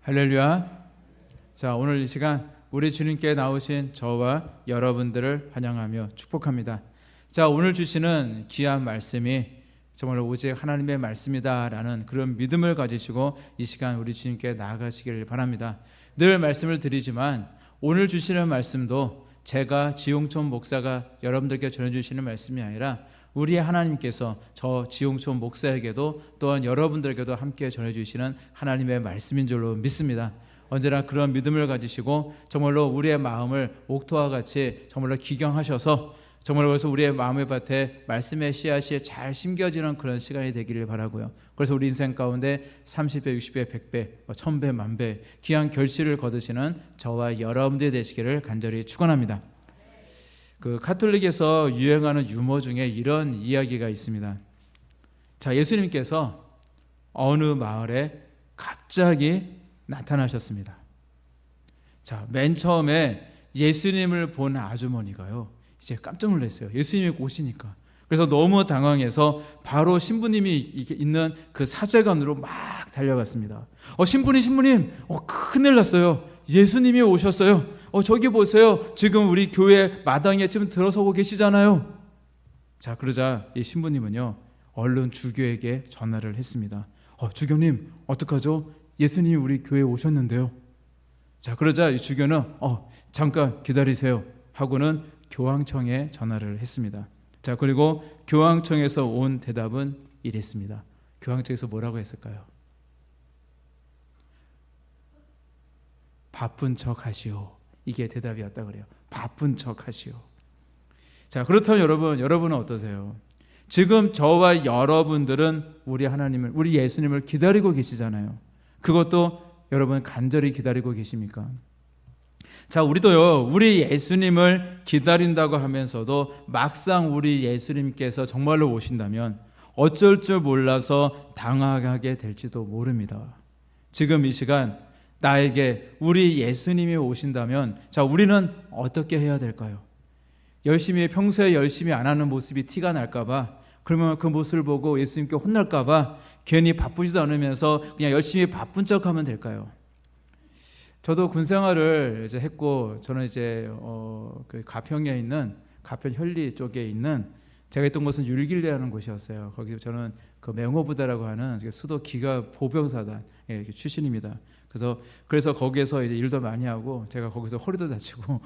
할렐루야. 자, 오늘 이 시간 우리 주님께 나오신 저와 여러분들을 환영하며 축복합니다. 자, 오늘 주시는 귀한 말씀이 정말 오직 하나님의 말씀이다라는 그런 믿음을 가지시고 이 시간 우리 주님께 나아가시기를 바랍니다. 늘 말씀을 드리지만 오늘 주시는 말씀도 제가 지용촌 목사가 여러분들께 전해주시는 말씀이 아니라 우리 하나님께서 저 지용촌 목사에게도 또한 여러분들에게도 함께 전해주시는 하나님의 말씀인 줄로 믿습니다. 언제나 그런 믿음을 가지시고 정말로 우리의 마음을 옥토와 같이 정말로 기경하셔서 정말로 그래서 우리의 마음의 밭에 말씀의 씨앗이 잘 심겨지는 그런 시간이 되기를 바라고요. 그래서 우리 인생 가운데 30배, 60배, 100배, 1000배, 만배 귀한 결실을 거두시는 저와 여러분들이 되시기를 간절히 축원합니다. 그 가톨릭에서 유행하는 유머 중에 이런 이야기가 있습니다. 자, 예수님께서 어느 마을에 갑자기 나타나셨습니다. 자, 맨 처음에 예수님을 본 아주머니가요, 이제 깜짝 놀랐어요. 예수님이 오시니까. 그래서 너무 당황해서 바로 신부님이 있는 그 사제관으로 막 달려갔습니다. 신부님, 큰일 났어요. 예수님이 오셨어요. 저기 보세요. 지금 우리 교회 마당에 지금 들어서고 계시잖아요. 자, 그러자 이 신부님은요, 얼른 주교에게 전화를 했습니다. 주교님, 어떡하죠? 예수님이 우리 교회에 오셨는데요. 자, 그러자 이 주교는 잠깐 기다리세요 하고는 교황청에 전화를 했습니다. 자, 그리고 교황청에서 온 대답은 이랬습니다. 교황청에서 뭐라고 했을까요? 바쁜 척 하시오. 이게 대답이었다 그래요. 바쁜 척 하시오. 자, 그렇다면 여러분은 어떠세요? 지금 저와 여러분들은 우리 하나님을, 우리 예수님을 기다리고 계시잖아요. 그것도 여러분 간절히 기다리고 계십니까? 자, 우리도요, 우리 예수님을 기다린다고 하면서도 막상 우리 예수님께서 정말로 오신다면 어쩔 줄 몰라서 당황하게 될지도 모릅니다. 지금 이 시간 나에게 우리 예수님이 오신다면, 자, 우리는 어떻게 해야 될까요? 평소에 열심히 안 하는 모습이 티가 날까봐, 그러면 그 모습을 보고 예수님께 혼날까봐 괜히 바쁘지도 않으면서 그냥 열심히 바쁜 척하면 될까요? 저도 군 생활을 이제 했고, 저는 이제 그 가평에 있는 가평 현리 쪽에 있는, 제가 있던 곳은 율길리라는 곳이었어요. 거기 저는 그 맹호부대라고 하는 수도 기가 보병사단 출신입니다. 그래서 거기에서 이제 일도 많이 하고 제가 거기서 허리도 다치고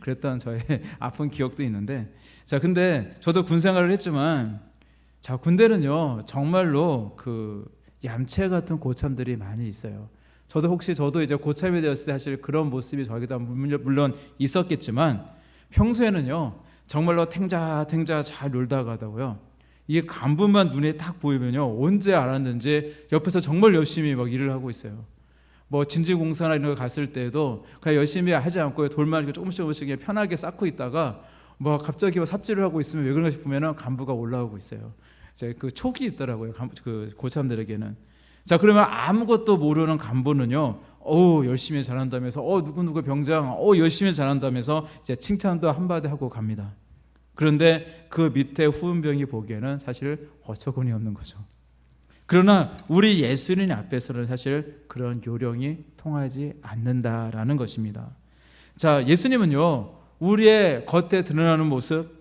그랬던 저의 아픈 기억도 있는데, 자, 근데 저도 군 생활을 했지만, 자, 군대는요 정말로 그 얌체 같은 고참들이 많이 있어요. 저도 이제 고참이 되었을 때 사실 그런 모습이 저에게도 물론 있었겠지만, 평소에는요 정말로 탱자 잘 놀다 가다고요, 이게 간부만 눈에 딱 보이면요 언제 알았는지 옆에서 정말 열심히 막 일을 하고 있어요. 뭐 진지공사나 이런 거 갔을 때도 그냥 열심히 하지 않고 돌만 조금씩 편하게 쌓고 있다가 뭐 갑자기 삽질을 하고 있으면 왜 그런가 싶으면 간부가 올라오고 있어요. 이제 그 촉이 있더라고요, 그 고참들에게는. 자, 그러면 아무것도 모르는 간부는요, 열심히 잘한다면서, 누구 병장, 열심히 잘한다면서 이제 칭찬도 한마디 하고 갑니다. 그런데 그 밑에 후임병이 보기에는 사실 어처구니 없는 거죠. 그러나 우리 예수님 앞에서는 사실 그런 요령이 통하지 않는다라는 것입니다. 자, 예수님은요, 우리의 겉에 드러나는 모습,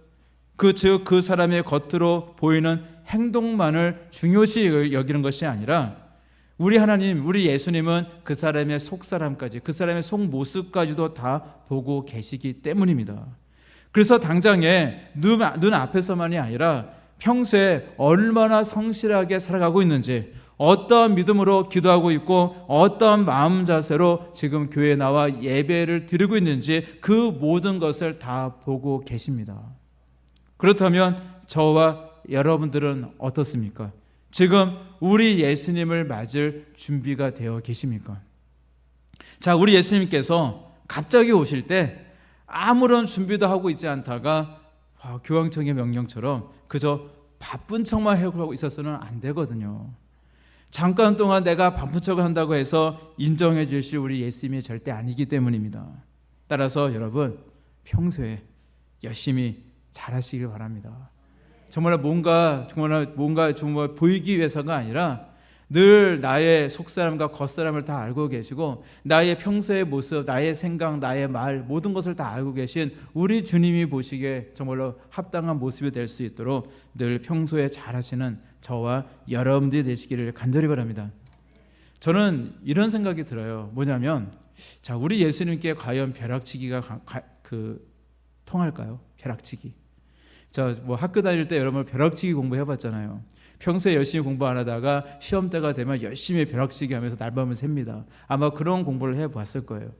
즉 그 사람의 겉으로 보이는 행동만을 중요시 여기는 것이 아니라, 우리 하나님, 우리 예수님은 그 사람의 속사람까지, 그 사람의 속모습까지도 다 보고 계시기 때문입니다. 그래서 당장에 눈 앞에서만이 아니라 평소에 얼마나 성실하게 살아가고 있는지, 어떠한 믿음으로 기도하고 있고 어떠한 마음 자세로 지금 교회에 나와 예배를 드리고 있는지 그 모든 것을 다 보고 계십니다. 그렇다면 저와 여러분들은 어떻습니까? 지금 우리 예수님을 맞을 준비가 되어 계십니까? 자, 우리 예수님께서 갑자기 오실 때 아무런 준비도 하고 있지 않다가 교황청의 명령처럼 그저 바쁜 척만 하고 있어서는 안 되거든요. 잠깐 동안 내가 바쁜 척을 한다고 해서 인정해 주실 우리 예수님이 절대 아니기 때문입니다. 따라서 여러분, 평소에 열심히 잘하시길 바랍니다. 정말 뭔가 보이기 위해서가 아니라 늘 나의 속사람과 겉사람을 다 알고 계시고 나의 평소의 모습, 나의 생각, 나의 말 모든 것을 다 알고 계신 우리 주님이 보시기에 정말로 합당한 모습이 될 수 있도록 늘 평소에 잘하시는 저와 여러분들이 되시기를 간절히 바랍니다. 저는 이런 생각이 들어요. 뭐냐면 자, 우리 예수님께 과연 벼락치기가 통할까요? 벼락치기. 자, 뭐 학교 다닐 때 여러분 벼락치기 공부해봤잖아요. 평소에 열심히 공부 안 하다가 시험 때가 되면 열심히 벼락치기 하면서 날밤을 셉니다. 아마 그런 공부를 해봤을 거예요.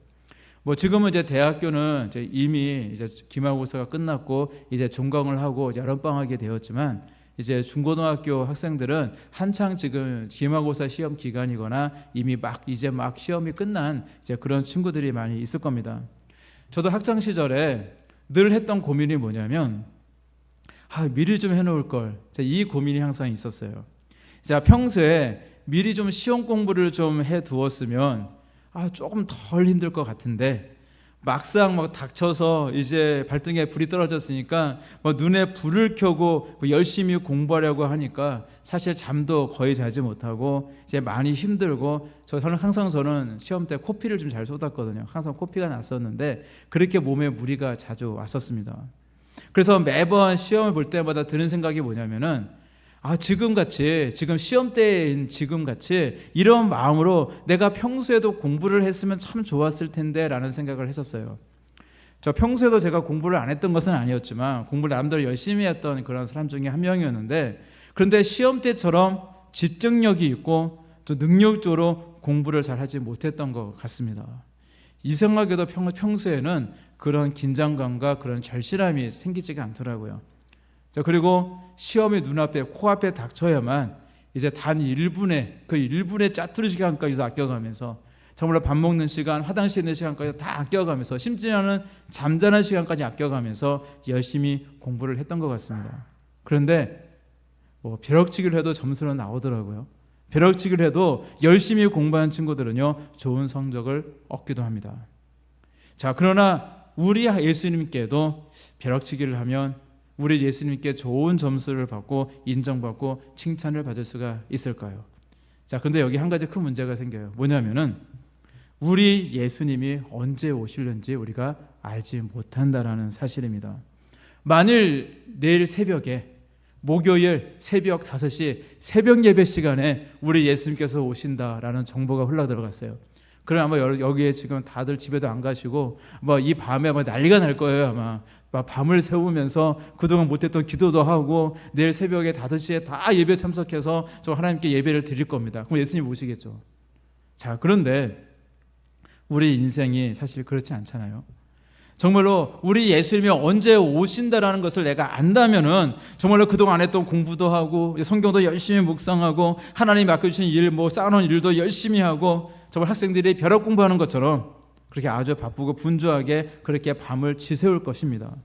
뭐 지금은 이제 대학교는 이제 이미 이제 기말고사가 끝났고 이제 종강을 하고 여름방학이 되었지만 이제 중고등학교 학생들은 한창 지금 기말고사 시험 기간이거나 이미 이제 막 시험이 끝난 이제 그런 친구들이 많이 있을 겁니다. 저도 학창 시절에 늘 했던 고민이 뭐냐면 미리 좀 해놓을 걸. 이 고민이 항상 있었어요. 자, 평소에 미리 좀 시험 공부를 좀 해두었으면 조금 덜 힘들 것 같은데 막상 막 닥쳐서 이제 발등에 불이 떨어졌으니까 눈에 불을 켜고 열심히 공부하려고 하니까 사실 잠도 거의 자지 못하고 이제 많이 힘들고 저는 시험 때 코피를 좀 잘 쏟았거든요. 항상 코피가 났었는데 그렇게 몸에 무리가 자주 왔었습니다. 그래서 매번 시험을 볼 때마다 드는 생각이 뭐냐면은 지금 시험 때인 지금같이 이런 마음으로 내가 평소에도 공부를 했으면 참 좋았을 텐데 라는 생각을 했었어요. 저 평소에도 제가 공부를 안 했던 것은 아니었지만 공부를 나름대로 열심히 했던 그런 사람 중에 한 명이었는데 그런데 시험 때처럼 집중력이 있고 또 능력적으로 공부를 잘 하지 못했던 것 같습니다. 이상하게도 평소에는 그런 긴장감과 그런 절실함이 생기지가 않더라고요. 자, 그리고 시험이 눈앞에 코앞에 닥쳐야만 이제 단 1분의 짜투리 시간까지도 아껴가면서 정말로 밥 먹는 시간, 화장실 있는 시간까지 다 아껴가면서 심지어는 잠자는 시간까지 아껴가면서 열심히 공부를 했던 것 같습니다. 그런데 벼락치기를 해도 점수는 나오더라고요. 벼락치기를 해도 열심히 공부한 친구들은요 좋은 성적을 얻기도 합니다. 자, 그러나 우리 예수님께도 벼락치기를 하면 우리 예수님께 좋은 점수를 받고 인정받고 칭찬을 받을 수가 있을까요? 자, 근데 여기 한 가지 큰 문제가 생겨요. 뭐냐면은 우리 예수님이 언제 오실는지 우리가 알지 못한다라는 사실입니다. 만일 내일 새벽에 목요일 새벽 5시 새벽 예배 시간에 우리 예수님께서 오신다라는 정보가 흘러들어갔어요. 그럼 아마 여기에 지금 다들 집에도 안 가시고 이 밤에 난리가 날 거예요. 아마 밤을 새우면서 그동안 못했던 기도도 하고 내일 새벽에 5시에 다 예배 참석해서 저 하나님께 예배를 드릴 겁니다. 그럼 예수님 오시겠죠. 자, 그런데 우리 인생이 사실 그렇지 않잖아요. 정말로 우리 예수님이 언제 오신다라는 것을 내가 안다면은 정말로 그동안 했던 공부도 하고 성경도 열심히 묵상하고 하나님이 맡겨주신 일, 쌓아놓은 일도 열심히 하고 정말 학생들이 벼락 공부하는 것처럼 그렇게 아주 바쁘고 분주하게 그렇게 밤을 지새울 것입니다.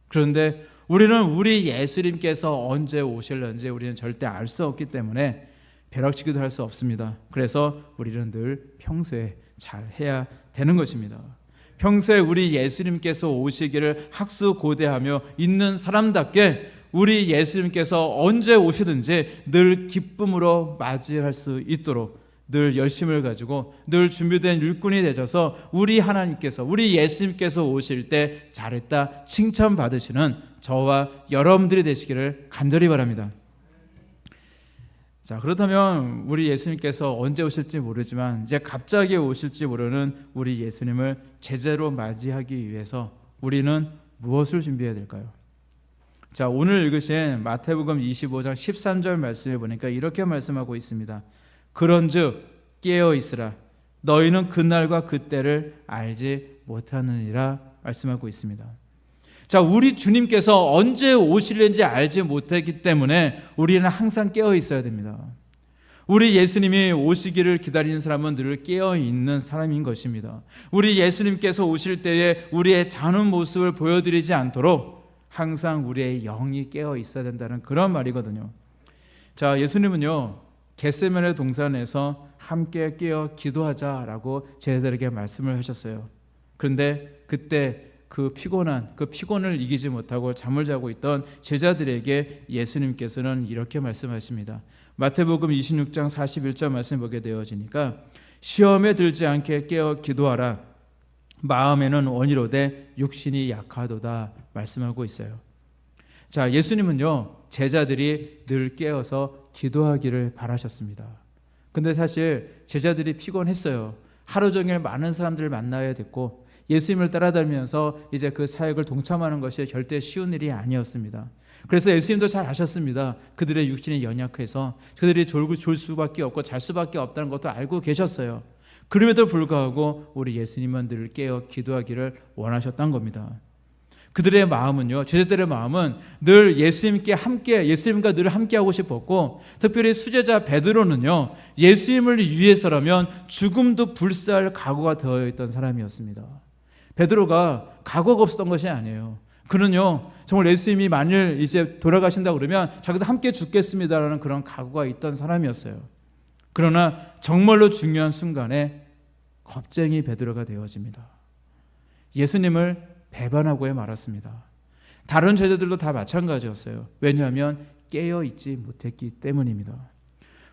그런데 우리는 우리 예수님께서 언제 오실는지 우리는 절대 알 수 없기 때문에 벼락치기도 할 수 없습니다. 그래서 우리는 늘 평소에 잘 해야 되는 것입니다. 평소에 우리 예수님께서 오시기를 학수고대하며 있는 사람답게 우리 예수님께서 언제 오시든지 늘 기쁨으로 맞이할 수 있도록 늘 열심을 가지고 늘 준비된 일꾼이 되셔서 우리 하나님께서 우리 예수님께서 오실 때 잘했다 칭찬받으시는 저와 여러분들이 되시기를 간절히 바랍니다. 자, 그렇다면 우리 예수님께서 언제 오실지 모르지만 이제 갑자기 오실지 모르는 우리 예수님을 제자로 맞이하기 위해서 우리는 무엇을 준비해야 될까요? 자, 오늘 읽으신 마태복음 25장 13절 말씀에 보니까 이렇게 말씀하고 있습니다. 그런즉 깨어 있으라 너희는 그날과 그때를 알지 못하느니라 말씀하고 있습니다. 자, 우리 주님께서 언제 오실는지 알지 못했기 때문에 우리는 항상 깨어 있어야 됩니다. 우리 예수님이 오시기를 기다리는 사람은 늘 깨어 있는 사람인 것입니다. 우리 예수님께서 오실 때에 우리의 자는 모습을 보여드리지 않도록 항상 우리의 영이 깨어 있어야 된다는 그런 말이거든요. 자, 예수님은요 겟세마네 동산에서 함께 깨어 기도하자라고 제자들에게 말씀을 하셨어요. 그런데 그때 그 피곤을 이기지 못하고 잠을 자고 있던 제자들에게 예수님께서는 이렇게 말씀하십니다. 마태복음 26장 41절 말씀 보게 되어지니까 시험에 들지 않게 깨어 기도하라. 마음에는 원이로되 육신이 약하도다 말씀하고 있어요. 자, 예수님은요, 제자들이 늘 깨어서 기도하기를 바라셨습니다. 근데 사실 제자들이 피곤했어요. 하루 종일 많은 사람들을 만나야 됐고 예수님을 따라다니면서 이제 그 사역을 동참하는 것이 절대 쉬운 일이 아니었습니다. 그래서 예수님도 잘 아셨습니다. 그들의 육신이 연약해서 그들이 졸 수밖에 없고 잘 수밖에 없다는 것도 알고 계셨어요. 그럼에도 불구하고 우리 예수님은 늘 깨어 기도하기를 원하셨던 겁니다. 그들의 마음은요, 제자들의 마음은 늘 예수님과 늘 함께하고 싶었고, 특별히 수제자 베드로는요, 예수님을 위해서라면 죽음도 불사할 각오가 되어 있던 사람이었습니다. 베드로가 각오가 없었던 것이 아니에요. 그는요, 정말 예수님이 만일 이제 돌아가신다 그러면 자기도 함께 죽겠습니다라는 그런 각오가 있던 사람이었어요. 그러나 정말로 중요한 순간에 겁쟁이 베드로가 되어집니다. 예수님을 배반하고야 말았습니다. 다른 제자들도 다 마찬가지였어요. 왜냐하면 깨어있지 못했기 때문입니다.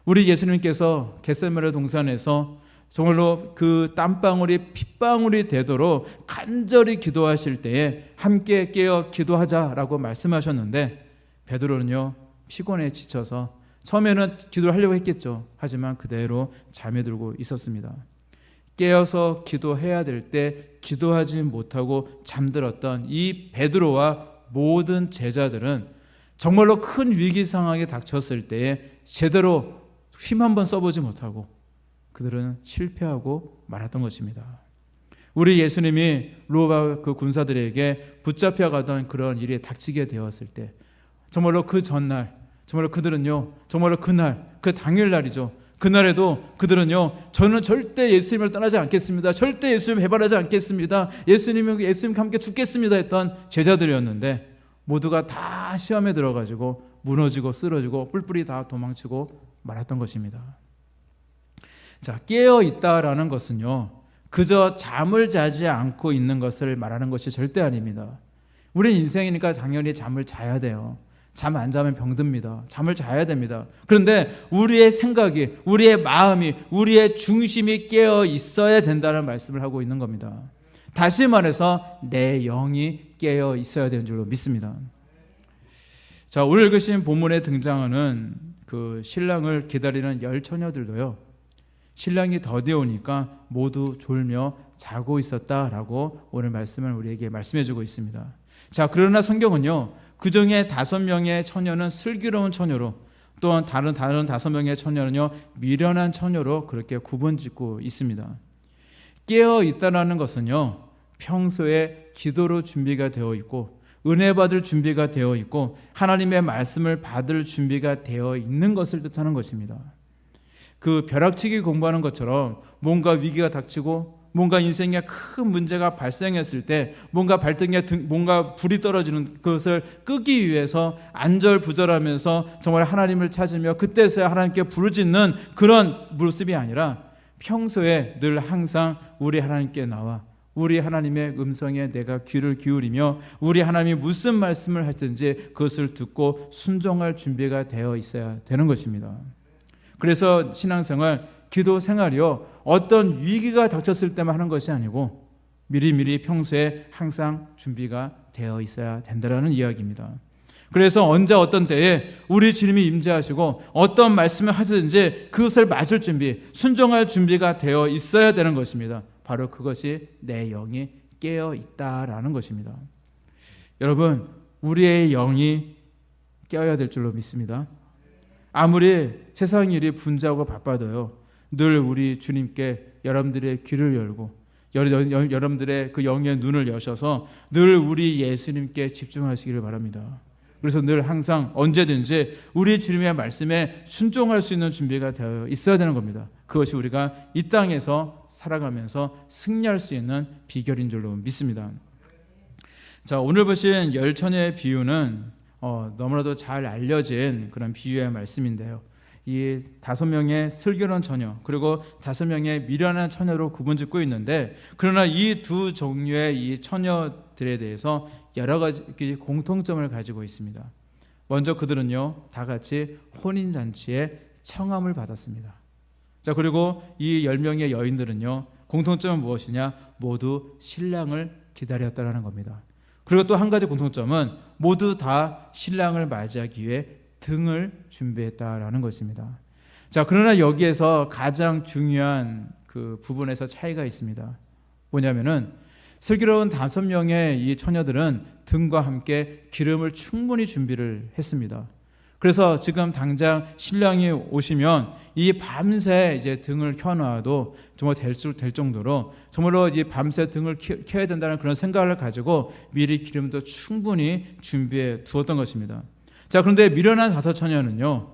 우리 예수님께서 겟세마네 동산에서 정말로 그 땀방울이 핏방울이 되도록 간절히 기도하실 때에 함께 깨어 기도하자라고 말씀하셨는데, 베드로는요, 피곤에 지쳐서 처음에는 기도를 하려고 했겠죠. 하지만 그대로 잠에 들고 있었습니다. 깨어서 기도해야 될 때 기도하지 못하고 잠들었던 이 베드로와 모든 제자들은 정말로 큰 위기 상황에 닥쳤을 때에 제대로 힘 한번 써보지 못하고 그들은 실패하고 말았던 것입니다. 우리 예수님이 로마 그 군사들에게 붙잡혀가던 그런 일이 닥치게 되었을 때 정말로 그 전날, 정말로 그들은요, 정말로 그날, 그 당일날이죠. 그날에도 그들은요, 저는 절대 예수님을 떠나지 않겠습니다. 절대 예수님 배반하지 않겠습니다. 예수님과 함께 죽겠습니다 했던 제자들이었는데 모두가 다 시험에 들어가지고 무너지고 쓰러지고 뿔뿔이 다 도망치고 말았던 것입니다. 자, 깨어 있다라는 것은요, 그저 잠을 자지 않고 있는 것을 말하는 것이 절대 아닙니다. 우리 인생이니까 당연히 잠을 자야 돼요. 잠 안 자면 병듭니다. 잠을 자야 됩니다. 그런데 우리의 생각이, 우리의 마음이, 우리의 중심이 깨어 있어야 된다는 말씀을 하고 있는 겁니다. 다시 말해서 내 영이 깨어 있어야 되는 줄로 믿습니다. 자, 오늘 읽으신 본문에 등장하는 그 신랑을 기다리는 10처녀들도요, 신랑이 더디어 오니까 모두 졸며 자고 있었다라고 오늘 말씀을 우리에게 말씀해 주고 있습니다. 자, 그러나 성경은요, 그 중에 5명의 처녀는 슬기로운 처녀로, 또한 다른 5명의 처녀는요, 미련한 처녀로 그렇게 구분짓고 있습니다. 깨어 있다라는 것은요, 평소에 기도로 준비가 되어 있고 은혜 받을 준비가 되어 있고 하나님의 말씀을 받을 준비가 되어 있는 것을 뜻하는 것입니다. 그 벼락치기 공부하는 것처럼 뭔가 위기가 닥치고 뭔가 인생에 큰 문제가 발생했을 때 뭔가 발등에 뭔가 불이 떨어지는 그것을 끄기 위해서 안절부절하면서 정말 하나님을 찾으며 그때서야 하나님께 부르짖는 그런 모습이 아니라 평소에 늘 항상 우리 하나님께 나와 우리 하나님의 음성에 내가 귀를 기울이며 우리 하나님이 무슨 말씀을 하든지 그것을 듣고 순종할 준비가 되어 있어야 되는 것입니다. 그래서 신앙생활, 기도 생활이요, 어떤 위기가 닥쳤을 때만 하는 것이 아니고 미리미리 평소에 항상 준비가 되어 있어야 된다는 이야기입니다. 그래서 언제 어떤 때에 우리 주님이 임재하시고 어떤 말씀을 하든지 그것을 맞을 준비, 순종할 준비가 되어 있어야 되는 것입니다. 바로 그것이 내 영이 깨어 있다라는 것입니다. 여러분, 우리의 영이 깨어야 될 줄로 믿습니다. 아무리 세상 일이 분주하고 바빠도요, 늘 우리 주님께 여러분들의 귀를 열고 여러분들의 그 영의 눈을 여셔서 늘 우리 예수님께 집중하시기를 바랍니다. 그래서 늘 항상 언제든지 우리 주님의 말씀에 순종할 수 있는 준비가 되어 있어야 되는 겁니다. 그것이 우리가 이 땅에서 살아가면서 승리할 수 있는 비결인 줄로 믿습니다. 자, 오늘 보신 10처녀의 비유는 너무나도 잘 알려진 그런 비유의 말씀인데요. 이 5명의 슬기로운 처녀 그리고 5명의 미련한 처녀로 구분짓고 있는데, 그러나 이 두 종류의 이 처녀들에 대해서 여러 가지 공통점을 가지고 있습니다. 먼저 그들은요 다 같이 혼인잔치에 청함을 받았습니다. 자, 그리고 이 10명의 여인들은요 공통점은 무엇이냐? 모두 신랑을 기다렸다라는 겁니다. 그리고 또 한 가지 공통점은 모두 다 신랑을 맞이하기 위해 등을 준비했다라는 것입니다. 자, 그러나 여기에서 가장 중요한 그 부분에서 차이가 있습니다. 뭐냐면은 슬기로운 5명의 이 처녀들은 등과 함께 기름을 충분히 준비를 했습니다. 그래서 지금 당장 신랑이 오시면 이 밤새 이제 등을 켜놔도 정말 될 정도로 정말로 이 밤새 등을 켜야 된다는 그런 생각을 가지고 미리 기름도 충분히 준비해 두었던 것입니다. 자, 그런데 미련한 5처녀는요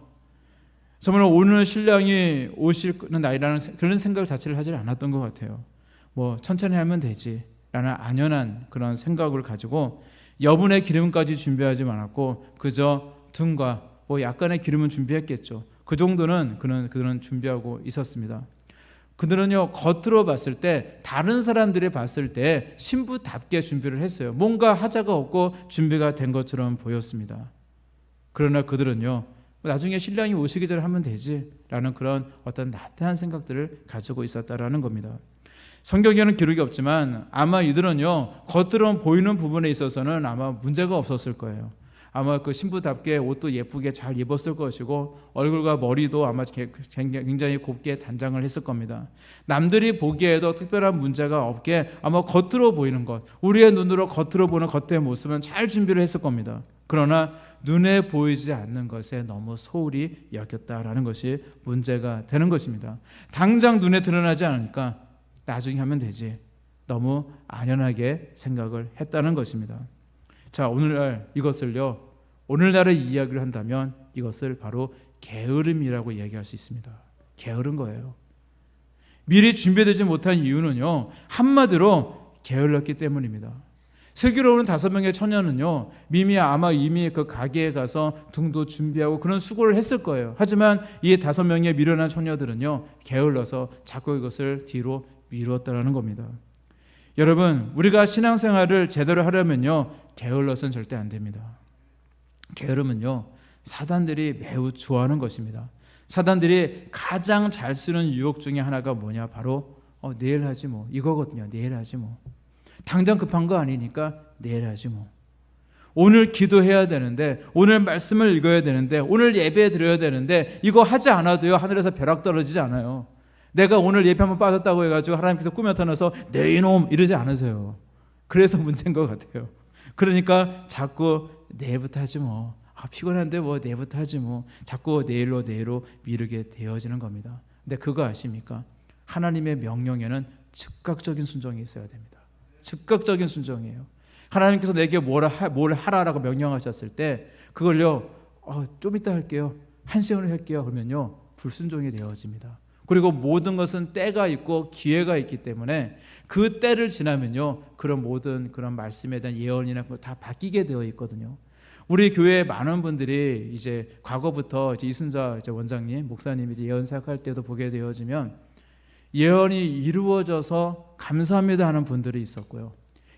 정말 오늘 신랑이 오실 날이라는 그런 생각 자체를 하지 않았던 것 같아요. 뭐 천천히 하면 되지 라는 안연한 그런 생각을 가지고 여분의 기름까지 준비하지 않았고 그저 등과 뭐 약간의 기름은 준비했겠죠. 그 정도는 그들은 준비하고 있었습니다. 그들은요 겉으로 봤을 때 다른 사람들이 봤을 때 신부답게 준비를 했어요. 뭔가 하자가 없고 준비가 된 것처럼 보였습니다. 그러나 그들은요 나중에 신랑이 오시기 전에 하면 되지라는 그런 어떤 나태한 생각들을 가지고 있었다라는 겁니다. 성경에는 기록이 없지만 아마 이들은요 겉으로 보이는 부분에 있어서는 아마 문제가 없었을 거예요. 아마 그 신부답게 옷도 예쁘게 잘 입었을 것이고 얼굴과 머리도 아마 굉장히 곱게 단장을 했을 겁니다. 남들이 보기에도 특별한 문제가 없게 아마 겉으로 보이는 것, 우리의 눈으로 겉으로 보는 겉의 모습은 잘 준비를 했을 겁니다. 그러나 눈에 보이지 않는 것에 너무 소홀히 여겼다라는 것이 문제가 되는 것입니다. 당장 눈에 드러나지 않으니까 나중에 하면 되지, 너무 안연하게 생각을 했다는 것입니다. 자, 오늘날 이것을요 오늘날의 이야기를 한다면 이것을 바로 게으름이라고 이야기할 수 있습니다. 게으른 거예요. 미리 준비되지 못한 이유는요 한마디로 게을렀기 때문입니다. 슬기로운 5명의 처녀는요 아마 이미 그 가게에 가서 등도 준비하고 그런 수고를 했을 거예요. 하지만 이 5명의 미련한 처녀들은요 게을러서 자꾸 이것을 뒤로 미루었다는 겁니다. 여러분, 우리가 신앙생활을 제대로 하려면요 게을러서는 절대 안 됩니다. 게으름은요 사단들이 매우 좋아하는 것입니다. 사단들이 가장 잘 쓰는 유혹 중에 하나가 뭐냐? 바로 내일 하지 뭐, 이거거든요. 내일 하지 뭐, 당장 급한 거 아니니까 내일 하지 뭐, 오늘 기도해야 되는데, 오늘 말씀을 읽어야 되는데, 오늘 예배 드려야 되는데 이거 하지 않아도요 하늘에서 벼락 떨어지지 않아요. 내가 오늘 예배 한번 빠졌다고 해가지고 하나님께서 꿈에 나타나서 내 이놈 이러지 않으세요. 그래서 문제인 것 같아요. 그러니까 자꾸 내일부터 하지 뭐, 피곤한데 뭐 내일부터 하지 뭐, 자꾸 내일로 미루게 되어지는 겁니다. 근데 그거 아십니까? 하나님의 명령에는 즉각적인 순종이 있어야 됩니다. 즉각적인 순종이에요. 하나님께서 내게 뭘 하라라고 명령하셨을 때 그걸요 좀 이따 할게요, 1시간을 할게요 그러면요 불순종이 되어집니다. 그리고 모든 것은 때가 있고 기회가 있기 때문에 그 때를 지나면요 그런 모든 그런 말씀에 대한 예언이나 다 바뀌게 되어 있거든요. 우리 교회에 많은 분들이 이제 과거부터 이제 이순자 원장님, 목사님이 이제 예언 사역할 때도 보게 되어지면 예언이 이루어져서 감사합니다 하는 분들이 있었고요.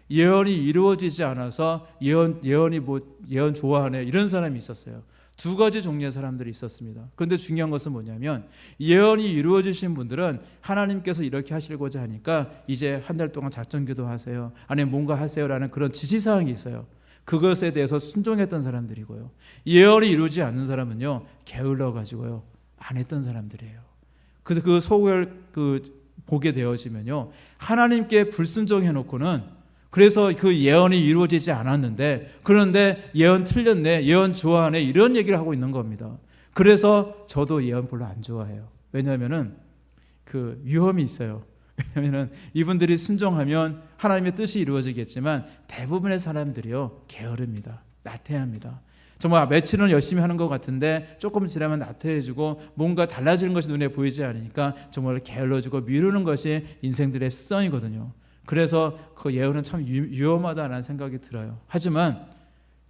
예언이 이루어지지 않아서 예언 좋아하네 이런 사람이 있었어요. 두 가지 종류의 사람들이 있었습니다. 그런데 중요한 것은 뭐냐면 예언이 이루어지신 분들은 하나님께서 이렇게 하시고자 하니까 이제 한 달 동안 작전기도 하세요, 아니면 뭔가 하세요라는 그런 지시사항이 있어요. 그것에 대해서 순종했던 사람들이고요. 예언이 이루어지지 않는 사람은요 게을러 가지고요 안 했던 사람들이에요. 그래서 그 속을 보게 되어지면요 하나님께 불순종해 놓고는, 그래서 그 예언이 이루어지지 않았는데 그런데 예언 틀렸네, 예언 좋아하네 이런 얘기를 하고 있는 겁니다. 그래서 저도 예언 별로 안 좋아해요. 왜냐하면은 그 위험이 있어요. 왜냐하면 이분들이 순종하면 하나님의 뜻이 이루어지겠지만 대부분의 사람들이요 게으릅니다. 나태합니다. 정말 며칠은 열심히 하는 것 같은데 조금 지나면 나태해지고 뭔가 달라지는 것이 눈에 보이지 않으니까 정말 게을러지고 미루는 것이 인생들의 습성이거든요. 그래서 그 예언은 참 위험하다는 생각이 들어요. 하지만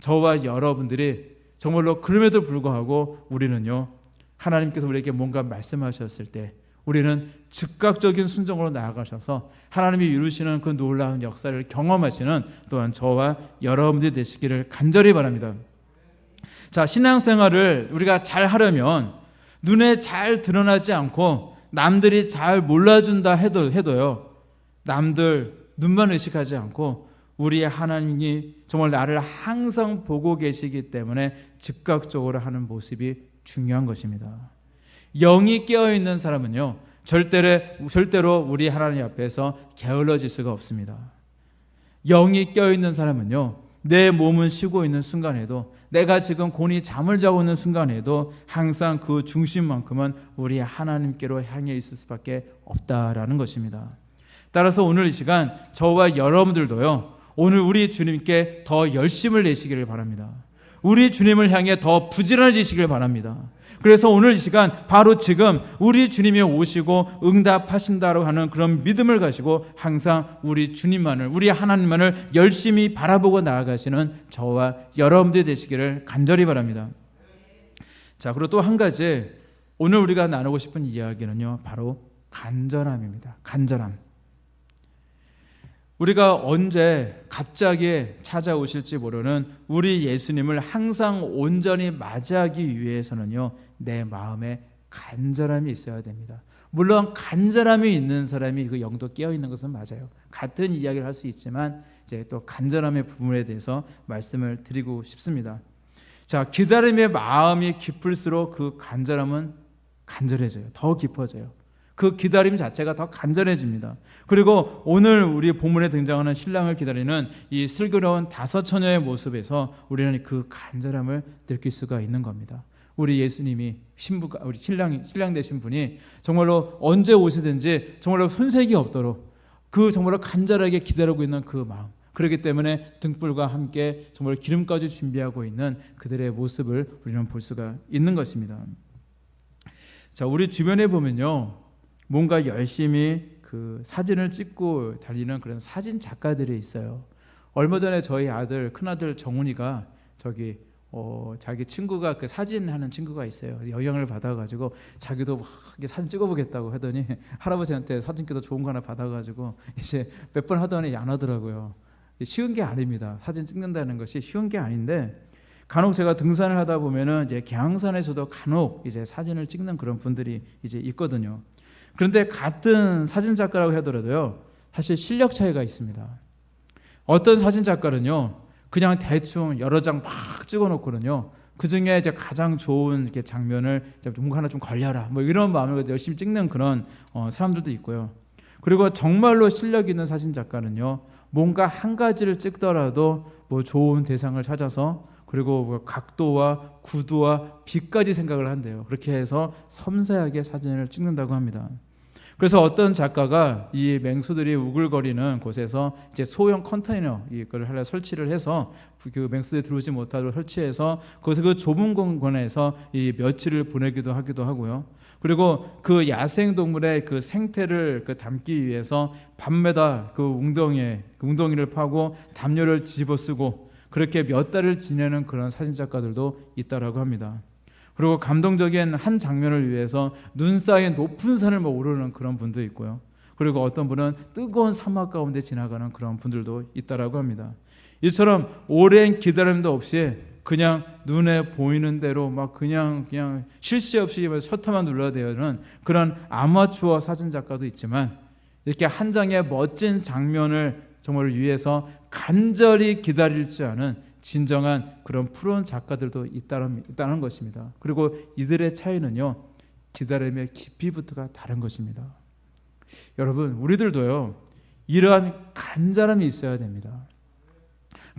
저와 여러분들이 정말로 그럼에도 불구하고 우리는요 하나님께서 우리에게 뭔가 말씀하셨을 때 우리는 즉각적인 순종으로 나아가셔서 하나님이 이루시는 그 놀라운 역사를 경험하시는 또한 저와 여러분들이 되시기를 간절히 바랍니다. 자, 신앙생활을 우리가 잘 하려면 눈에 잘 드러나지 않고 남들이 잘 몰라준다 해도요, 남들 눈만 의식하지 않고 우리 하나님이 정말 나를 항상 보고 계시기 때문에 즉각적으로 하는 모습이 중요한 것입니다. 영이 깨어있는 사람은요, 절대로 우리 하나님 앞에서 게을러질 수가 없습니다. 영이 깨어있는 사람은요, 내 몸은 쉬고 있는 순간에도, 내가 지금 곤히 잠을 자고 있는 순간에도 항상 그 중심만큼은 우리 하나님께로 향해 있을 수밖에 없다라는 것입니다. 따라서 오늘 이 시간 저와 여러분들도요, 오늘 우리 주님께 더 열심을 내시기를 바랍니다. 우리 주님을 향해 더 부지런해지시길 바랍니다. 그래서 오늘 이 시간 바로 지금 우리 주님이 오시고 응답하신다고 하는 그런 믿음을 가지고 항상 우리 주님만을, 우리 하나님만을 열심히 바라보고 나아가시는 저와 여러분들이 되시기를 간절히 바랍니다. 자, 그리고 또 한 가지 오늘 우리가 나누고 싶은 이야기는요, 바로 간절함입니다. 간절함. 우리가 언제 갑자기 찾아오실지 모르는 우리 예수님을 항상 온전히 맞이하기 위해서는요, 내 마음에 간절함이 있어야 됩니다. 물론 간절함이 있는 사람이 그 영도 깨어 있는 것은 맞아요. 같은 이야기를 할 수 있지만 이제 또 간절함의 부분에 대해서 말씀을 드리고 싶습니다. 자, 기다림의 마음이 깊을수록 그 간절함은 간절해져요. 더 깊어져요. 그 기다림 자체가 더 간절해집니다. 그리고 오늘 우리 본문에 등장하는 신랑을 기다리는 이 슬기로운 5 처녀의 모습에서 우리는 그 간절함을 느낄 수가 있는 겁니다. 우리 예수님이 신부가, 우리 신랑 되신 분이 정말로 언제 오시든지 정말로 손색이 없도록 그 정말로 간절하게 기다리고 있는 그 마음, 그렇기 때문에 등불과 함께 정말 기름까지 준비하고 있는 그들의 모습을 우리는 볼 수가 있는 것입니다. 자, 우리 주변에 보면요, 뭔가 열심히 그 사진을 찍고 달리는 그런 사진 작가들이 있어요. 얼마 전에 저희 아들, 큰아들 정훈이가 자기 친구가 그 사진하는 친구가 있어요. 영향을 받아가지고 자기도 막 사진 찍어보겠다고 하더니 할아버지한테 사진기도 좋은 거 하나 받아가지고 이제 몇 번 하더니 안 하더라고요. 쉬운 게 아닙니다. 사진 찍는다는 것이 쉬운 게 아닌데, 간혹 제가 등산을 하다 보면은 이제 계양산에서도 간혹 이제 사진을 찍는 그런 분들이 이제 있거든요. 그런데 같은 사진 작가라고 하더라도요, 사실 실력 차이가 있습니다. 어떤 사진 작가는요, 그냥 대충 여러 장 막 찍어놓고는요, 그 중에 이제 가장 좋은 이렇게 장면을 뭔가 하나 좀 걸려라, 뭐 이런 마음으로 열심히 찍는 그런 사람들도 있고요. 그리고 정말로 실력 있는 사진 작가는요, 뭔가 한 가지를 찍더라도 뭐 좋은 대상을 찾아서, 그리고 뭐 각도와 구도와 빛까지 생각을 한대요. 그렇게 해서 섬세하게 사진을 찍는다고 합니다. 그래서 어떤 작가가 이 맹수들이 우글거리는 곳에서 이제 소형 컨테이너 이걸 하나 설치를 해서 그 맹수들이 들어오지 못하도록 설치해서 거기서 그 좁은 공간에서 이 며칠을 보내기도 하기도 하고요. 그리고 그 야생 동물의 그 생태를 담기 위해서 밤마다 그 웅덩이를 파고 담요를 뒤집어 쓰고 그렇게 몇 달을 지내는 그런 사진 작가들도 있다라고 합니다. 그리고 감동적인 한 장면을 위해서 눈 쌓인 높은 산을 오르는 그런 분도 있고요. 그리고 어떤 분은 뜨거운 사막 가운데 지나가는 그런 분들도 있다라고 합니다. 이처럼 오랜 기다림도 없이 그냥 눈에 보이는 대로 막 그냥 쉴 새 없이 셔터만 눌러야 되는 그런 아마추어 사진 작가도 있지만, 이렇게 한 장의 멋진 장면을 정말 위해서 간절히 기다릴 줄 아는 진정한 그런 프로 작가들도 있다는 것입니다. 그리고 이들의 차이는요, 기다림의 깊이부터가 다른 것입니다. 여러분, 우리들도요, 이러한 간절함이 있어야 됩니다.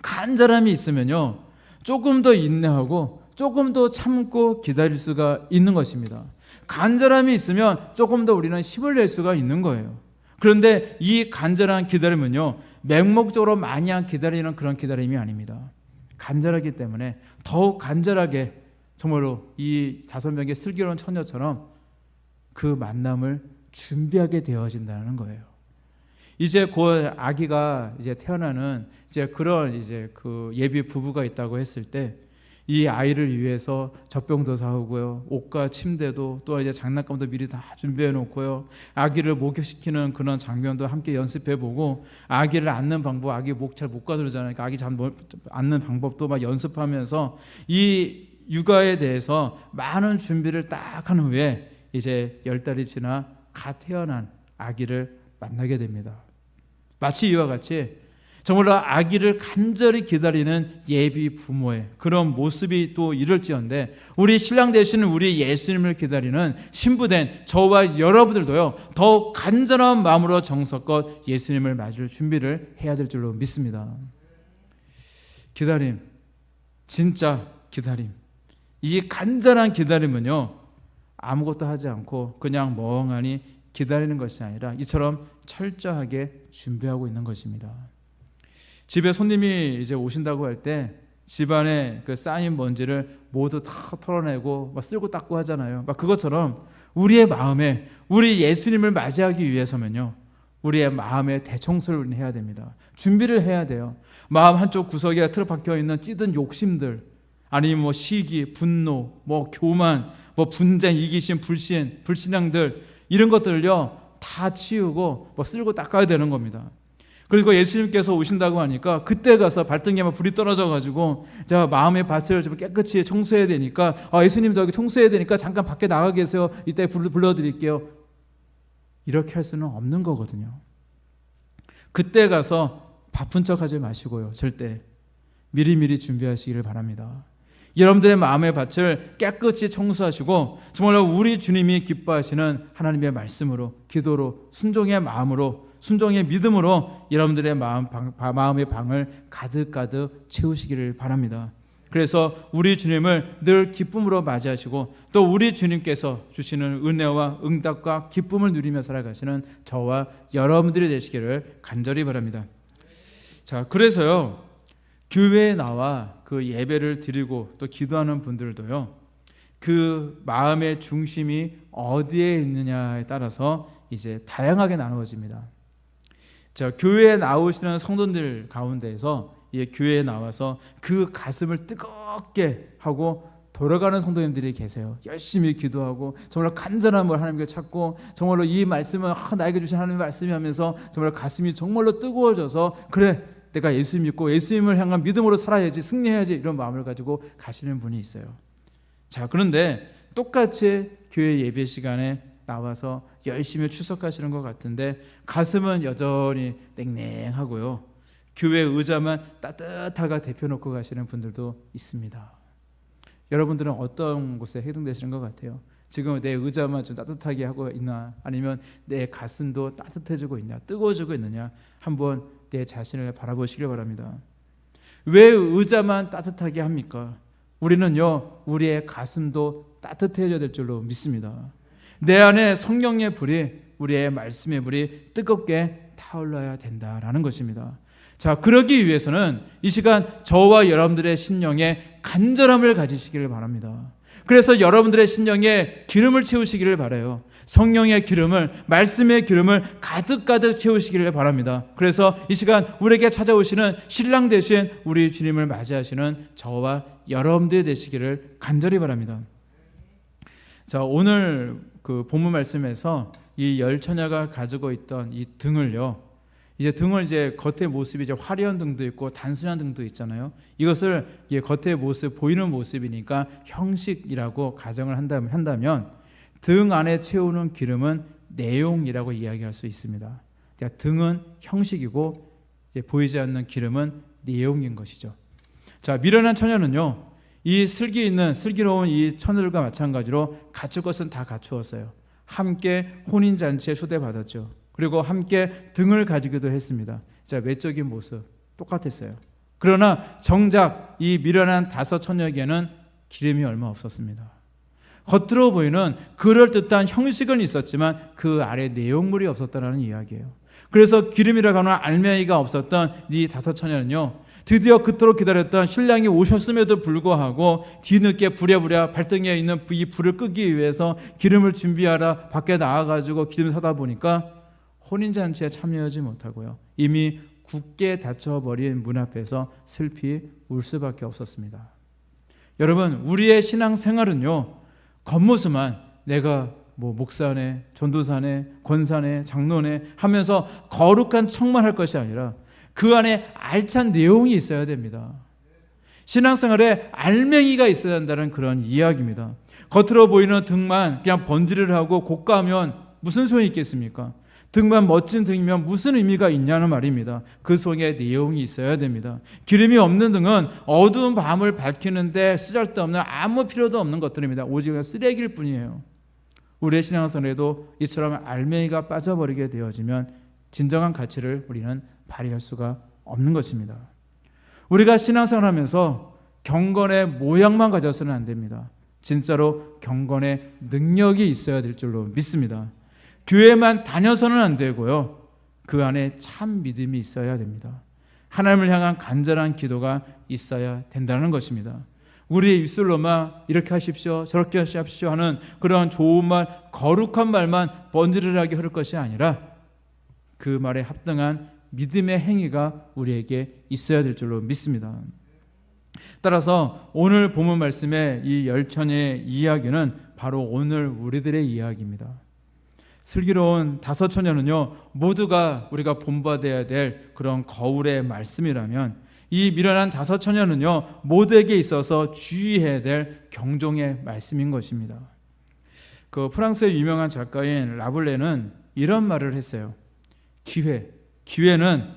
간절함이 있으면요, 조금 더 인내하고 조금 더 참고 기다릴 수가 있는 것입니다. 간절함이 있으면 조금 더 우리는 힘을 낼 수가 있는 거예요. 그런데 이 간절한 기다림은요, 맹목적으로 마냥 기다리는 그런 기다림이 아닙니다. 간절하기 때문에 더욱 간절하게 정말로 이 5명의 슬기로운 처녀처럼 그 만남을 준비하게 되어진다는 거예요. 이제 곧 아기가 이제 태어나는 이제 그런 이제 그 예비 부부가 있다고 했을 때, 이 아이를 위해서 젖병도 사오고요, 옷과 침대도 또 이제 장난감도 미리 다 준비해 놓고요, 아기를 목욕시키는 그런 장면도 함께 연습해 보고, 아기를 안는 방법, 아기 목 잘 못 가누르잖아요. 그러니까 아기 잘 안는 방법도 막 연습하면서 이 육아에 대해서 많은 준비를 딱 한 후에 이제 10달이 지나 갓 태어난 아기를 만나게 됩니다. 마치 이와 같이 정말로 아기를 간절히 기다리는 예비 부모의 그런 모습이 또 이럴지언데, 우리 신랑 되시는 우리 예수님을 기다리는 신부된 저와 여러분들도요, 더욱 간절한 마음으로 정성껏 예수님을 맞을 준비를 해야 될 줄로 믿습니다. 기다림, 진짜 기다림, 이 간절한 기다림은요, 아무것도 하지 않고 그냥 멍하니 기다리는 것이 아니라 이처럼 철저하게 준비하고 있는 것입니다. 집에 손님이 이제 오신다고 할 때 집안에 그 쌓인 먼지를 모두 다 털어내고 막 쓸고 닦고 하잖아요. 막 그것처럼 우리의 마음에 우리 예수님을 맞이하기 위해서면요, 우리의 마음의 대청소를 우리는 해야 됩니다. 준비를 해야 돼요. 마음 한쪽 구석에 틀어박혀 있는 찌든 욕심들, 아니면 뭐 시기, 분노, 뭐 교만, 뭐 분쟁, 이기심, 불신앙들, 이런 것들을요 다 치우고 뭐 쓸고 닦아야 되는 겁니다. 그리고 예수님께서 오신다고 하니까 그때 가서 발등에 막 불이 떨어져 가지고 자, 마음의 밭을 좀 깨끗이 청소해야 되니까, 예수님 저기 청소해야 되니까 잠깐 밖에 나가 계세요, 이때 불러드릴게요, 이렇게 할 수는 없는 거거든요. 그때 가서 바쁜 척 하지 마시고요, 절대 미리미리 준비하시기를 바랍니다. 여러분들의 마음의 밭을 깨끗이 청소하시고 정말로 우리 주님이 기뻐하시는 하나님의 말씀으로, 기도로, 순종의 마음으로, 순종의 믿음으로 여러분들의 마음의 방을 가득가득 채우시기를 바랍니다. 그래서 우리 주님을 늘 기쁨으로 맞이하시고 또 우리 주님께서 주시는 은혜와 응답과 기쁨을 누리며 살아가시는 저와 여러분들이 되시기를 간절히 바랍니다. 자, 그래서요, 교회에 나와 그 예배를 드리고 또 기도하는 분들도요, 그 마음의 중심이 어디에 있느냐에 따라서 이제 다양하게 나누어집니다. 자, 교회에 나오시는 성도들 가운데에서 교회에 나와서 그 가슴을 뜨겁게 하고 돌아가는 성도님들이 계세요. 열심히 기도하고 정말 간절함을 하나님께 찾고 정말로 이 말씀은 나에게 주신 하나님의 말씀이 하면서 정말 가슴이 정말로 뜨거워져서, 그래 내가 예수 믿고 예수님을 향한 믿음으로 살아야지, 승리해야지, 이런 마음을 가지고 가시는 분이 있어요. 자, 그런데 똑같이 교회 예배 시간에 나와서 열심히 출석하시는 것 같은데 가슴은 여전히 냉랭하고요, 교회 의자만 따뜻하게 대표놓고 가시는 분들도 있습니다. 여러분들은 어떤 곳에 해당되시는 것 같아요? 지금 내 의자만 좀 따뜻하게 하고 있나, 아니면 내 가슴도 따뜻해지고 있냐, 뜨거워지고 있느냐, 한번 내 자신을 바라보시길 바랍니다. 왜 의자만 따뜻하게 합니까? 우리는요, 우리의 가슴도 따뜻해져야 될 줄로 믿습니다. 내 안에 성령의 불이, 우리의 말씀의 불이 뜨겁게 타올라야 된다라는 것입니다. 자, 그러기 위해서는 이 시간 저와 여러분들의 심령에 간절함을 가지시기를 바랍니다. 그래서 여러분들의 심령에 기름을 채우시기를 바라요. 성령의 기름을, 말씀의 기름을 가득가득 채우시기를 바랍니다. 그래서 이 시간 우리에게 찾아오시는 신랑 되신 우리 주님을 맞이하시는 저와 여러분들이 되시기를 간절히 바랍니다. 자, 오늘 그 본문 말씀에서 이 열 처녀가 가지고 있던 이 등을요, 이제 등을 이제 겉의 모습이 이제 화려한 등도 있고 단순한 등도 있잖아요. 이것을 겉의 모습, 보이는 모습이니까 형식이라고 가정을 한다면 등 안에 채우는 기름은 내용이라고 이야기할 수 있습니다. 그러니까 등은 형식이고 이제 보이지 않는 기름은 내용인 것이죠. 자, 미련한 처녀는요, 이 슬기로운 이 처녀들과 마찬가지로 갖출 것은 다 갖추었어요. 함께 혼인잔치에 초대받았죠. 그리고 함께 등을 가지기도 했습니다. 자, 외적인 모습 똑같았어요. 그러나 정작 이 미련한 다섯 처녀에게는 기름이 얼마 없었습니다. 겉으로 보이는 그럴듯한 형식은 있었지만 그 아래 내용물이 없었다는 이야기예요. 그래서 기름이라고 하는 알맹이가 없었던 이 다섯 처녀는요, 드디어 그토록 기다렸던 신랑이 오셨음에도 불구하고 뒤늦게 부랴부랴 발등에 있는 이 불을 끄기 위해서 기름을 준비하라 밖에 나와가지고 기름 사다 보니까 혼인잔치에 참여하지 못하고요, 이미 굳게 닫혀버린 문 앞에서 슬피 울 수밖에 없었습니다. 여러분, 우리의 신앙생활은요, 겉모습만 내가 목사네, 전도사네, 권사네, 장로네 하면서 거룩한 척만 할 것이 아니라 그 안에 알찬 내용이 있어야 됩니다. 신앙생활에 알맹이가 있어야 한다는 그런 이야기입니다. 겉으로 보이는 등만 그냥 번지를 하고 고가하면 무슨 소용이 있겠습니까? 등만 멋진 등이면 무슨 의미가 있냐는 말입니다. 그 속에 내용이 있어야 됩니다. 기름이 없는 등은 어두운 밤을 밝히는데 쓰잘데없는 아무 필요도 없는 것들입니다. 오직 그냥 쓰레기일 뿐이에요. 우리의 신앙생활에도 이처럼 알맹이가 빠져버리게 되어지면 진정한 가치를 우리는 발휘할 수가 없는 것입니다. 우리가 신앙생활하면서 경건의 모양만 가져서는 안 됩니다. 진짜로 경건의 능력이 있어야 될 줄로 믿습니다. 교회만 다녀서는 안 되고요, 그 안에 참 믿음이 있어야 됩니다. 하나님을 향한 간절한 기도가 있어야 된다는 것입니다. 우리의 입술로만 이렇게 하십시오, 저렇게 하십시오 하는 그런 좋은 말, 거룩한 말만 번지르르하게 흐를 것이 아니라 그 말에 합당한 믿음의 행위가 우리에게 있어야 될 줄로 믿습니다. 따라서 오늘 본문 말씀의 이 열처녀의 이야기는 바로 오늘 우리들의 이야기입니다. 슬기로운 다섯 처녀는요, 모두가 우리가 본받아야 될 그런 거울의 말씀이라면 이 미련한 다섯 처녀는요, 모두에게 있어서 주의해야 될 경종의 말씀인 것입니다. 그 프랑스의 유명한 작가인 라블레는 이런 말을 했어요. 기회는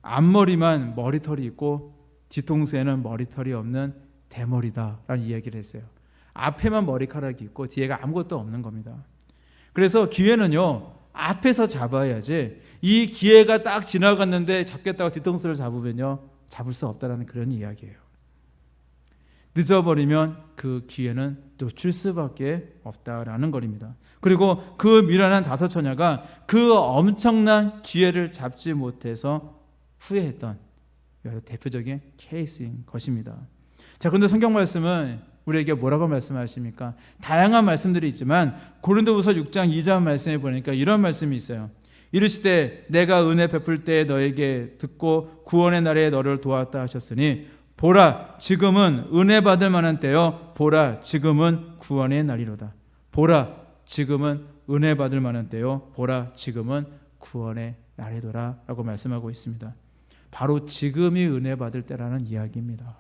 앞머리만 머리털이 있고 뒤통수에는 머리털이 없는 대머리다라는 이야기를 했어요. 앞에만 머리카락이 있고 뒤에가 아무것도 없는 겁니다. 그래서 기회는요, 앞에서 잡아야지, 이 기회가 딱 지나갔는데 잡겠다고 뒤통수를 잡으면요, 잡을 수 없다라는 그런 이야기예요. 늦어버리면 그 기회는 놓칠 수밖에 없다라는 것입니다. 그리고 그 미련한 다섯 처녀가 그 엄청난 기회를 잡지 못해서 후회했던 대표적인 케이스인 것입니다. 자, 그런데 성경 말씀은 우리에게 뭐라고 말씀하십니까? 다양한 말씀들이 있지만 고린도후서 6장 2절 말씀에 보니까 이런 말씀이 있어요. 이르시되 내가 은혜 베풀 때 너에게 듣고 구원의 날에 너를 도왔다 하셨으니 보라 지금은 은혜 받을 만한 때요, 보라 지금은 구원의 날이로다. 보라 지금은 은혜 받을 만한 때요, 보라 지금은 구원의 날이더라 라고 말씀하고 있습니다. 바로 지금이 은혜 받을 때라는 이야기입니다.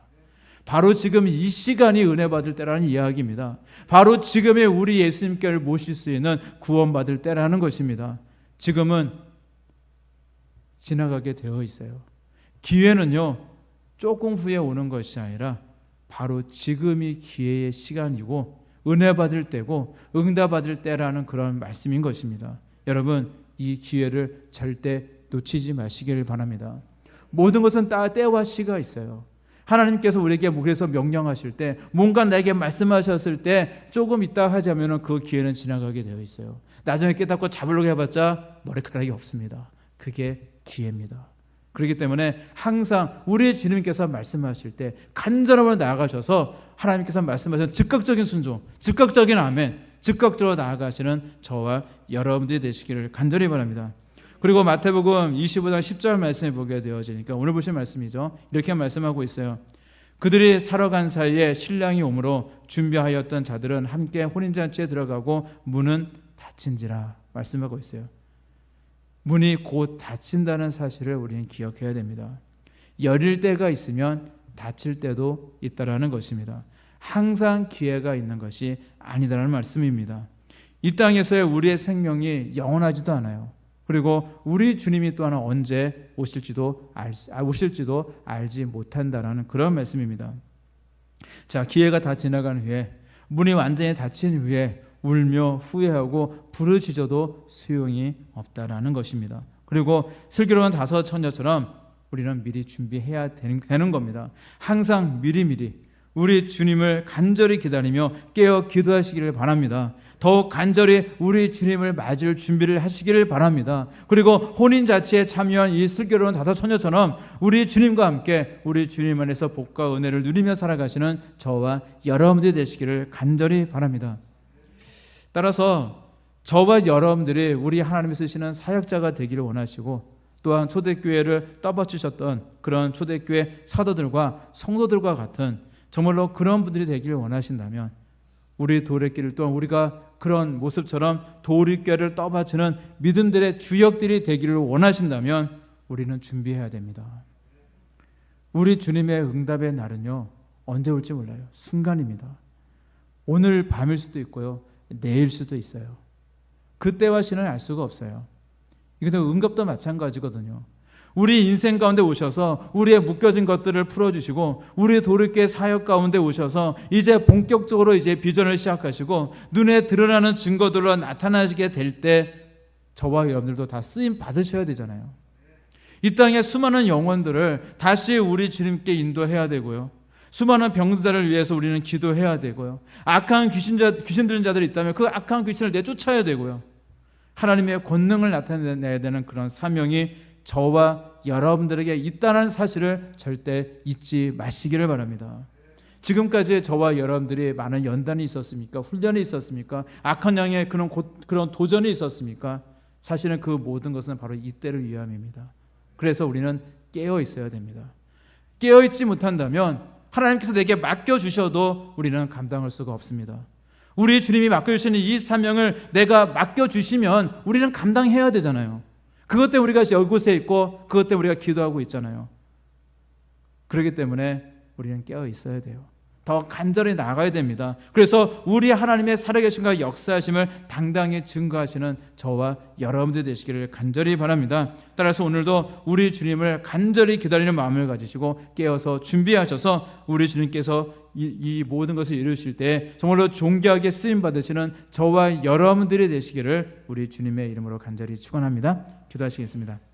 바로 지금 이 시간이 은혜 받을 때라는 이야기입니다. 바로 지금의 우리 예수님께를 모실 수 있는 구원받을 때라는 것입니다. 지금은 지나가게 되어 있어요. 기회는요, 조금 후에 오는 것이 아니라 바로 지금이 기회의 시간이고 은혜 받을 때고 응답 받을 때라는 그런 말씀인 것입니다. 여러분, 이 기회를 절대 놓치지 마시기를 바랍니다. 모든 것은 때와 시가 있어요. 하나님께서 우리에게 그래서 명령하실 때, 뭔가 나에게 말씀하셨을 때 조금 있다 하자면 그 기회는 지나가게 되어 있어요. 나중에 깨닫고 잡으려고 해봤자 머리카락이 없습니다. 그게 기회입니다. 그렇기 때문에 항상 우리의 주님께서 말씀하실 때 간절함으로 나아가셔서 하나님께서 말씀하신 즉각적인 순종, 즉각적인 아멘, 즉각적으로 나아가시는 저와 여러분들이 되시기를 간절히 바랍니다. 그리고 마태복음 25장 10절 말씀에 보게 되어지니까 오늘 보신 말씀이죠. 이렇게 말씀하고 있어요. 그들이 사러 간 사이에 신랑이 오므로 준비하였던 자들은 함께 혼인잔치에 들어가고 문은 닫힌지라 말씀하고 있어요. 문이 곧 닫힌다는 사실을 우리는 기억해야 됩니다. 열릴 때가 있으면 닫힐 때도 있다라는 것입니다. 항상 기회가 있는 것이 아니다라는 말씀입니다. 이 땅에서의 우리의 생명이 영원하지도 않아요. 그리고 우리 주님이 또한 언제 오실지도 알지 못한다라는 그런 말씀입니다. 자, 기회가 다 지나간 후에, 문이 완전히 닫힌 후에 울며 후회하고 부르짖어도 소용이 없다라는 것입니다. 그리고 슬기로운 다섯 처녀처럼 우리는 미리 준비해야 되는 겁니다. 항상 미리미리 우리 주님을 간절히 기다리며 깨어 기도하시기를 바랍니다. 더욱 간절히 우리 주님을 맞을 준비를 하시기를 바랍니다. 그리고 혼인잔치에 참여한 이 슬기로운 다섯 처녀처럼 우리 주님과 함께 우리 주님 안에서 복과 은혜를 누리며 살아가시는 저와 여러분들이 되시기를 간절히 바랍니다. 따라서 저와 여러분들이 우리 하나님이 쓰시는 사역자가 되기를 원하시고, 또한 초대교회를 떠받치셨던 그런 초대교회 사도들과 성도들과 같은 정말로 그런 분들이 되기를 원하신다면 우리 도래길을 또한 우리가 그런 모습처럼 도리깨를 떠받치는 믿음들의 주역들이 되기를 원하신다면 우리는 준비해야 됩니다. 우리 주님의 응답의 날은요, 언제 올지 몰라요. 순간입니다. 오늘 밤일 수도 있고요, 내일 수도 있어요. 그때와 시는 알 수가 없어요. 이것도 응급도 마찬가지거든요. 우리 인생 가운데 오셔서 우리의 묶여진 것들을 풀어주시고 우리 도리깨 사역 가운데 오셔서 이제 본격적으로 이제 비전을 시작하시고 눈에 드러나는 증거들로 나타나시게 될 때 저와 여러분들도 다 쓰임 받으셔야 되잖아요. 이 땅에 수많은 영혼들을 다시 우리 주님께 인도해야 되고요. 수많은 병자를 위해서 우리는 기도해야 되고요. 악한 귀신 들린 자들이 있다면 그 악한 귀신을 내쫓아야 되고요. 하나님의 권능을 나타내야 되는 그런 사명이 저와 여러분들에게 있다는 사실을 절대 잊지 마시기를 바랍니다. 지금까지 저와 여러분들이 많은 연단이 있었습니까? 훈련이 있었습니까? 악한 영의 그런 도전이 있었습니까? 사실은 그 모든 것은 바로 이때를 위함입니다. 그래서 우리는 깨어 있어야 됩니다. 깨어 있지 못한다면 하나님께서 내게 맡겨주셔도 우리는 감당할 수가 없습니다. 우리 주님이 맡겨주시는 이 사명을 내가 맡겨주시면 우리는 감당해야 되잖아요. 그것 때문에 우리가 이곳에 있고 그것 때문에 우리가 기도하고 있잖아요. 그렇기 때문에 우리는 깨어 있어야 돼요. 더 간절히 나아가야 됩니다. 그래서 우리 하나님의 살아계심과 역사하심을 당당히 증거하시는 저와 여러분들 되시기를 간절히 바랍니다. 따라서 오늘도 우리 주님을 간절히 기다리는 마음을 가지시고 깨어서 준비하셔서 우리 주님께서 이 모든 것을 이루실 때 정말로 존귀하게 쓰임받으시는 저와 여러분들이 되시기를 우리 주님의 이름으로 간절히 축원합니다. 기도하시겠습니다.